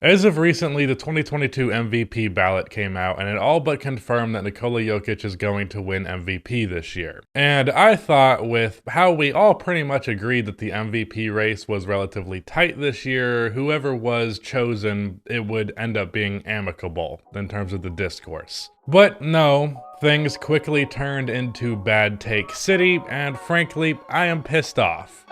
As of recently, the 2022 MVP ballot came out, and it all but confirmed that Nikola Jokic is going to win MVP this year. And I thought, with how we all pretty much agreed that the MVP race was relatively tight this year, whoever was chosen, it would end up being amicable in terms of the discourse. But no, things quickly turned into bad take city, and frankly, I am pissed off.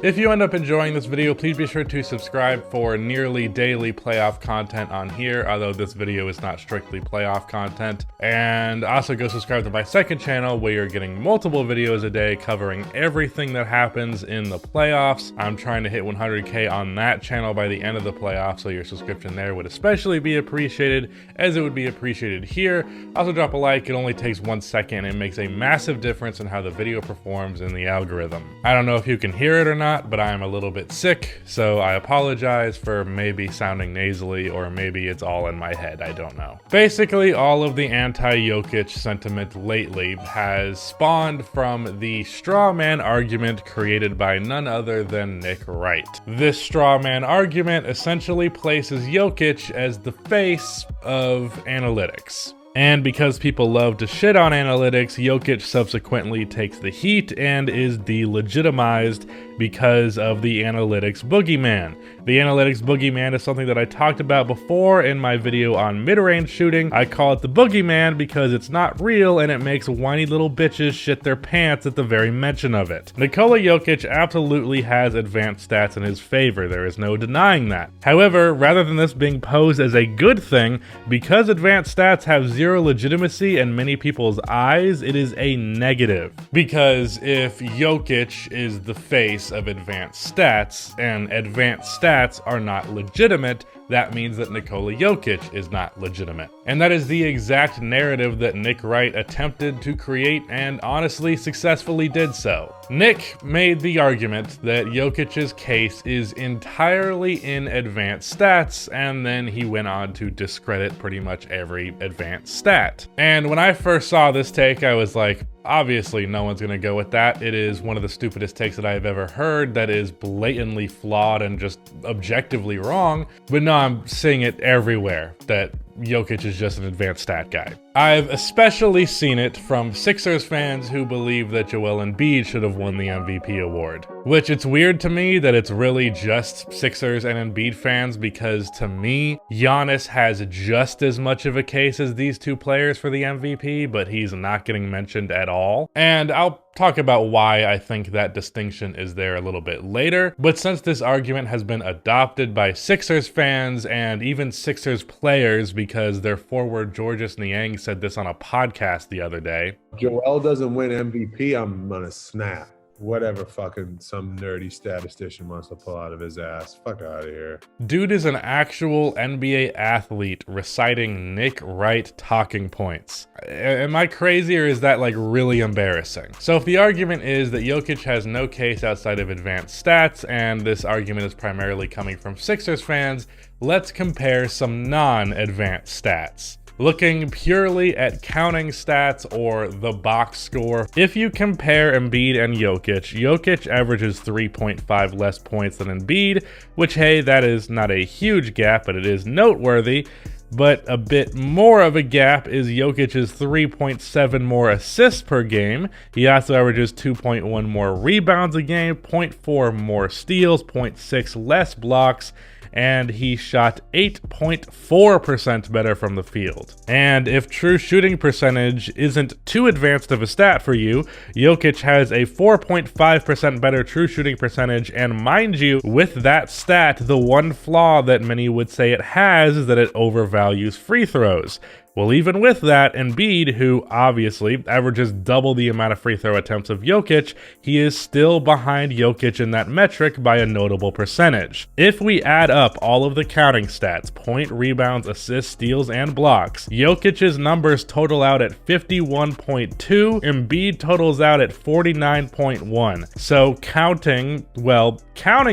If you end up enjoying this video, please be sure to subscribe for nearly daily playoff content on here, although this video is not strictly playoff content. And also go subscribe to my second channel where you're getting multiple videos a day covering everything that happens in the playoffs. I'm trying to hit 100K on that channel by the end of the playoffs, so your subscription there would especially be appreciated, as it would be appreciated here. Also drop a like, it only takes 1 second. It makes a massive difference in how the video performs in the algorithm. I don't know if you can hear it or not, but I am a little bit sick, so I apologize for maybe sounding nasally, or maybe it's all in my head, I don't know. Basically, all of the anti-Jokic sentiment lately has spawned from the straw man argument created by none other than Nick Wright. This straw man argument essentially places Jokic as the face of analytics. And because people love to shit on analytics, Jokic subsequently takes the heat and is delegitimized because of the analytics boogeyman. The analytics boogeyman is something that I talked about before in my video on mid-range shooting. I call it the boogeyman because it's not real and it makes whiny little bitches shit their pants at the very mention of it. Nikola Jokic absolutely has advanced stats in his favor, there is no denying that. However, rather than this being posed as a good thing, because advanced stats have zero legitimacy in many people's eyes, it is a negative. Because if Jokic is the face of advanced stats, and advanced stats are not legitimate, that means that Nikola Jokic is not legitimate. And that is the exact narrative that Nick Wright attempted to create and honestly successfully did so. Nick made the argument that Jokic's case is entirely in advanced stats, and then he went on to discredit pretty much every advanced stat. And when I first saw this take, I was like, obviously no one's gonna go with that. It is one of the stupidest takes that I've ever heard that is blatantly flawed and just objectively wrong. But no, I'm seeing it everywhere that Jokic is just an advanced stat guy. I've especially seen it from Sixers fans who believe that Joel Embiid should have won the MVP award. Which, it's weird to me that it's really just Sixers and Embiid fans, because to me, Giannis has just as much of a case as these two players for the MVP, but he's not getting mentioned at all. And I'll talk about why I think that distinction is there a little bit later. But since this argument has been adopted by Sixers fans and even Sixers players, because their forward Georges Niang said this on a podcast the other day. Joel doesn't win MVP, I'm gonna snap. Whatever fucking some nerdy statistician wants to pull out of his ass. Fuck out of here. Dude is an actual NBA athlete reciting Nick Wright talking points. Am I crazy, or is that like really embarrassing? So if the argument is that Jokic has no case outside of advanced stats, and this argument is primarily coming from Sixers fans, let's compare some non-advanced stats. Looking purely at counting stats or the box score, if you compare Embiid and Jokic, Jokic averages 3.5 less points than Embiid, which, hey, that is not a huge gap, but it is noteworthy. But a bit more of a gap is Jokic's 3.7 more assists per game. He also averages 2.1 more rebounds a game, 0.4 more steals, 0.6 less blocks, and he shot 8.4% better from the field. And if true shooting percentage isn't too advanced of a stat for you, Jokic has a 4.5% better true shooting percentage, and mind you, with that stat, the one flaw that many would say it has is that it overvalues free throws. Well, even with that, Embiid, who obviously averages double the amount of free throw attempts of Jokic, he is still behind Jokic in that metric by a notable percentage. If we add up all of the counting stats, point, rebounds, assists, steals, and blocks, Jokic's numbers total out at 51.2, Embiid totals out at 49.1. So counting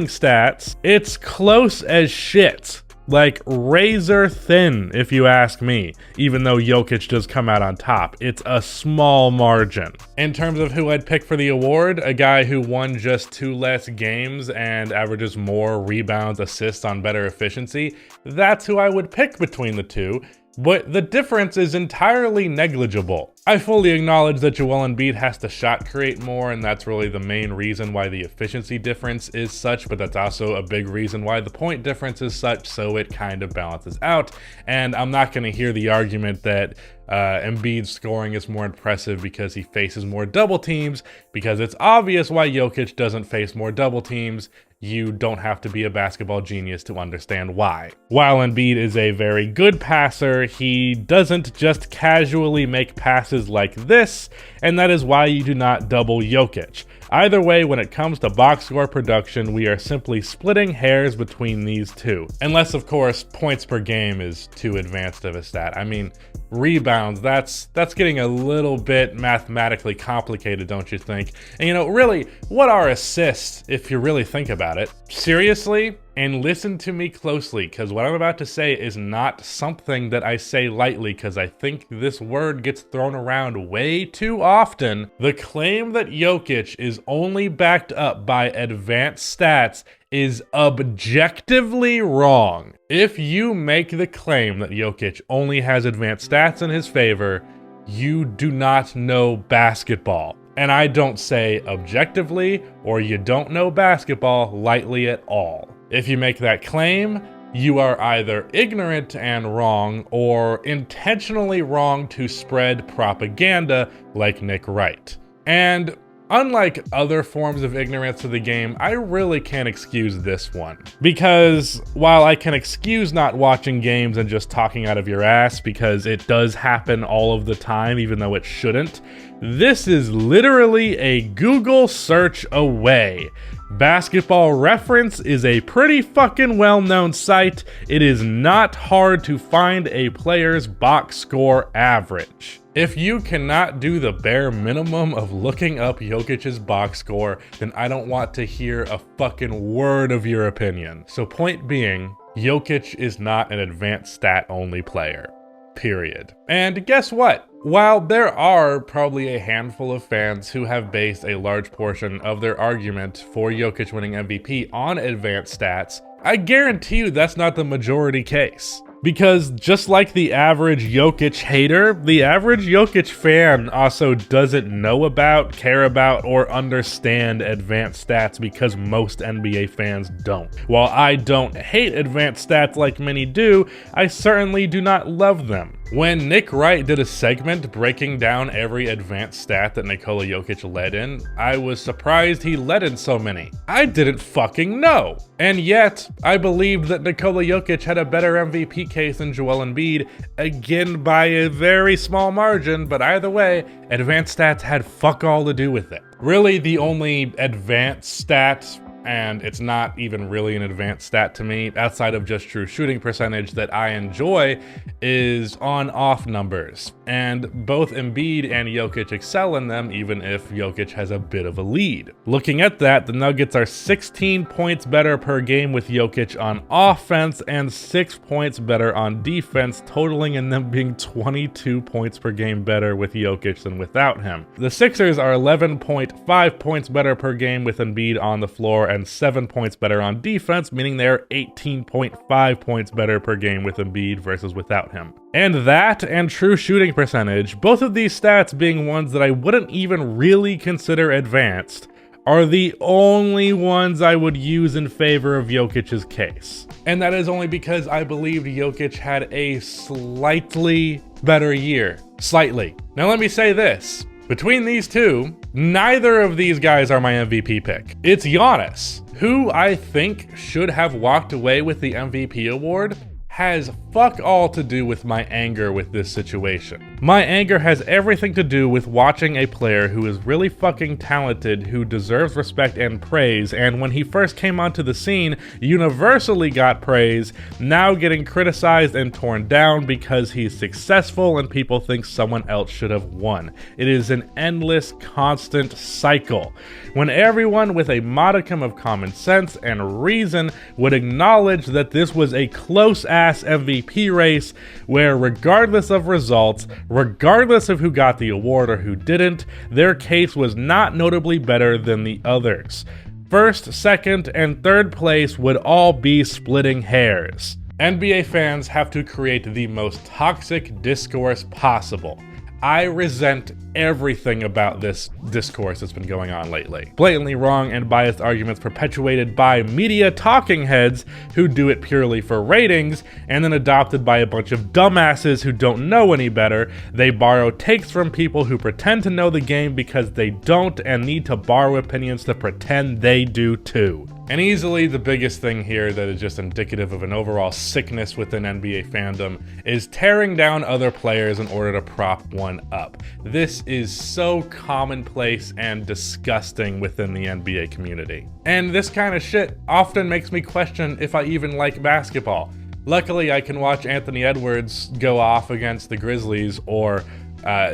stats, it's close as shit. Like, razor thin, if you ask me, even though Jokic does come out on top. It's a small margin. In terms of who I'd pick for the award, a guy who won just 2 less games and averages more rebounds, assists on better efficiency, that's who I would pick between the two. But the difference is entirely negligible. I fully acknowledge that Joel Embiid has to shot create more, and that's really the main reason why the efficiency difference is such, but that's also a big reason why the point difference is such, so it kind of balances out. And I'm not going to hear the argument that Embiid's scoring is more impressive because he faces more double teams, because it's obvious why Jokic doesn't face more double teams. You don't have to be a basketball genius to understand why. While Embiid is a very good passer, he doesn't just casually make passes like this, and that is why you do not double Jokic. Either way, when it comes to box score production, we are simply splitting hairs between these two. Unless, of course, points per game is too advanced of a stat. I mean, rebounds, that's getting a little bit mathematically complicated, don't you think? And you know, really, what are assists, if you really think about it? Seriously? And listen to me closely, because what I'm about to say is not something that I say lightly, because I think this word gets thrown around way too often. The claim that Jokic is only backed up by advanced stats is objectively wrong. If you make the claim that Jokic only has advanced stats in his favor, you do not know basketball. And I don't say objectively or you don't know basketball lightly at all. If you make that claim, you are either ignorant and wrong or intentionally wrong to spread propaganda like Nick Wright. And unlike other forms of ignorance of the game, I really can't excuse this one. Because while I can excuse not watching games and just talking out of your ass, because it does happen all of the time, even though it shouldn't, this is literally a Google search away. Basketball Reference is a pretty fucking well-known site. It is not hard to find a player's box score average. If you cannot do the bare minimum of looking up Jokic's box score, then I don't want to hear a fucking word of your opinion. So point being, Jokic is not an advanced stat-only player. Period. And guess what? While there are probably a handful of fans who have based a large portion of their argument for Jokic winning MVP on advanced stats, I guarantee you that's not the majority case. Because just like the average Jokic hater, the average Jokic fan also doesn't know about, care about, or understand advanced stats because most NBA fans don't. While I don't hate advanced stats like many do, I certainly do not love them. When Nick Wright did a segment breaking down every advanced stat that Nikola Jokic led in, I was surprised he led in so many. I didn't fucking know. And yet, I believed that Nikola Jokic had a better MVP case than Joel Embiid, again by a very small margin, but either way, advanced stats had fuck all to do with it. Really, the only advanced stat, and it's not even really an advanced stat to me, outside of just true shooting percentage that I enjoy, is on-off numbers. And both Embiid and Jokic excel in them, even if Jokic has a bit of a lead. Looking at that, the Nuggets are 16 points better per game with Jokic on offense and 6 points better on defense, totaling in them being 22 points per game better with Jokic than without him. The Sixers are 11.5 points better per game with Embiid on the floor and 7 points better on defense, meaning they're 18.5 points better per game with Embiid versus without him. And that and true shooting percentage, both of these stats being ones that I wouldn't even really consider advanced, are the only ones I would use in favor of Jokic's case. And that is only because I believed Jokic had a slightly better year. Slightly. Now let me say this. Between these two, neither of these guys are my MVP pick. It's Giannis, who I think should have walked away with the MVP award, has fuck all to do with my anger with this situation. My anger has everything to do with watching a player who is really fucking talented, who deserves respect and praise, and when he first came onto the scene, universally got praise, now getting criticized and torn down because he's successful and people think someone else should have won. It is an endless, constant cycle. When everyone with a modicum of common sense and reason would acknowledge that this was a close-ass MVP race where, regardless of results, regardless of who got the award or who didn't, their case was not notably better than the others. First, second, and third place would all be splitting hairs. NBA fans have to create the most toxic discourse possible. I resent everything about this discourse that's been going on lately. Blatantly wrong and biased arguments perpetuated by media talking heads who do it purely for ratings, and then adopted by a bunch of dumbasses who don't know any better. They borrow takes from people who pretend to know the game because they don't and need to borrow opinions to pretend they do too. And easily the biggest thing here that is just indicative of an overall sickness within NBA fandom is tearing down other players in order to prop one up. This is so commonplace and disgusting within the NBA community. And this kind of shit often makes me question if I even like basketball. Luckily, I can watch Anthony Edwards go off against the Grizzlies or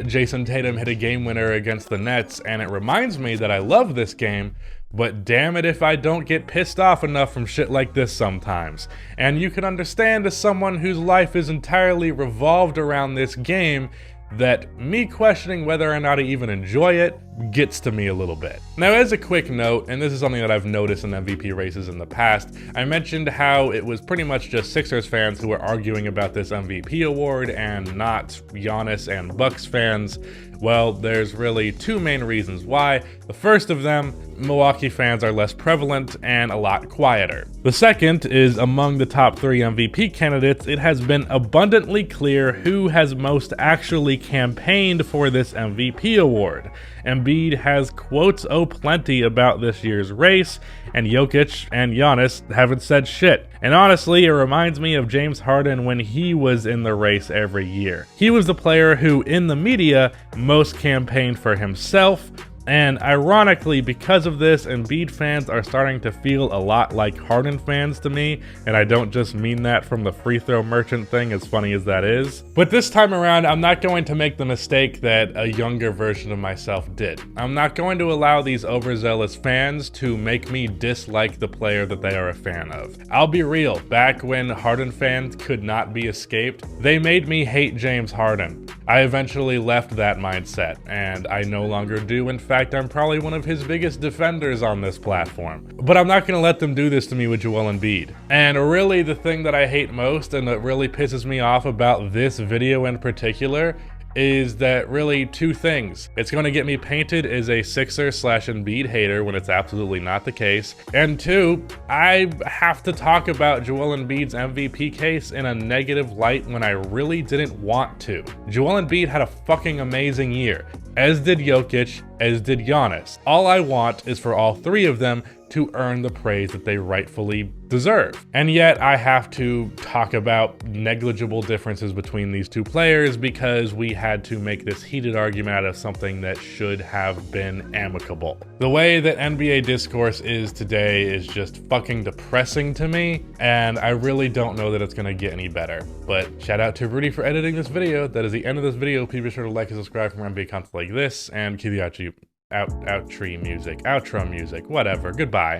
Jason Tatum hit a game winner against the Nets, and it reminds me that I love this game. But damn it if I don't get pissed off enough from shit like this sometimes. And you can understand as someone whose life is entirely revolved around this game that me questioning whether or not I even enjoy it gets to me a little bit. Now, as a quick note, and this is something that I've noticed in MVP races in the past, I mentioned how it was pretty much just Sixers fans who were arguing about this MVP award and not Giannis and Bucks fans. Well, there's really two main reasons why. The first of them, Milwaukee fans are less prevalent and a lot quieter. The second is among the top 3 MVP candidates, it has been abundantly clear who has most actually campaigned for this MVP award. Embiid has quotes plenty about this year's race, and Jokic and Giannis haven't said shit. And honestly, it reminds me of James Harden when he was in the race every year. He was the player who, in the media, most campaigned for himself, and ironically, because of this, Embiid fans are starting to feel a lot like Harden fans to me, and I don't just mean that from the free throw merchant thing, as funny as that is. But this time around, I'm not going to make the mistake that a younger version of myself did. I'm not going to allow these overzealous fans to make me dislike the player that they are a fan of. I'll be real, back when Harden fans could not be escaped, they made me hate James Harden. I eventually left that mindset, and I no longer do. In fact, I'm probably one of his biggest defenders on this platform. But I'm not going to let them do this to me with Joel Embiid. And really the thing that I hate most and that really pisses me off about this video in particular is that really two things. It's going to get me painted as a Sixer/Embiid hater when it's absolutely not the case. And two, I have to talk about Joel Embiid's MVP case in a negative light when I really didn't want to. Joel Embiid had a fucking amazing year, as did Jokic, as did Giannis. All I want is for all 3 of them to earn the praise that they rightfully deserve. And yet I have to talk about negligible differences between these 2 players because we had to make this heated argument out of something that should have been amicable. The way that NBA discourse is today is just fucking depressing to me, and I really don't know that it's gonna get any better. But shout out to Rudy for editing this video. That is the end of this video. Please be sure to like and subscribe for more NBA content like this, and cue the outro music, whatever. Goodbye.